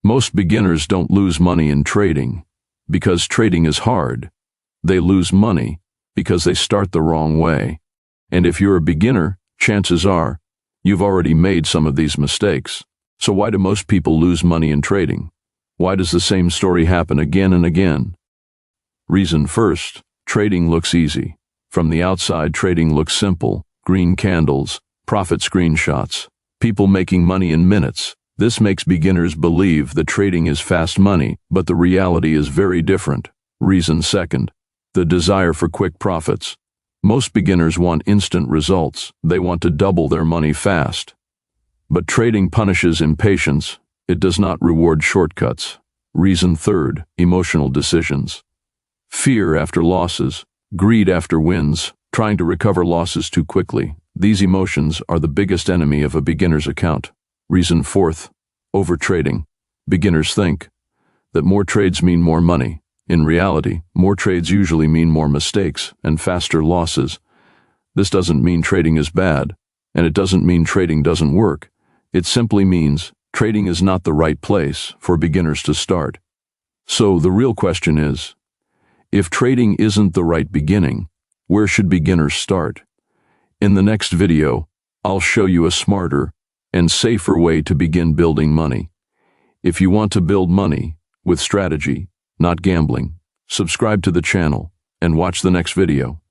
Most beginners don't lose money in trading because trading is hard. They lose money because they start the wrong way. And if you're a beginner, chances are you've already made some of these mistakes. So why do most people lose money in trading? Why does the same story happen again and again? Reason first, trading looks easy. From the outside, trading looks simple. Green candles, profit screenshots, people making money in minutes. This makes beginners believe that trading is fast money, but the reality is very different. Reason second, the desire for quick profits. Most beginners want instant results. They want to double their money fast. But trading punishes impatience. It does not reward shortcuts. Reason third, emotional decisions. Fear after losses, greed after wins, trying to recover losses too quickly. These emotions are the biggest enemy of a beginner's account. Reason fourth, overtrading. Beginners think that more trades mean more money. In reality, more trades usually mean more mistakes and faster losses. This doesn't mean trading is bad, and it doesn't mean trading doesn't work. It simply means trading is not the right place for beginners to start. So the real question is, if trading isn't the right beginning, where should beginners start? In the next video, I'll show you a smarter and safer way to begin building money. If you want to build money with strategy, not gambling, subscribe to the channel and watch the next video.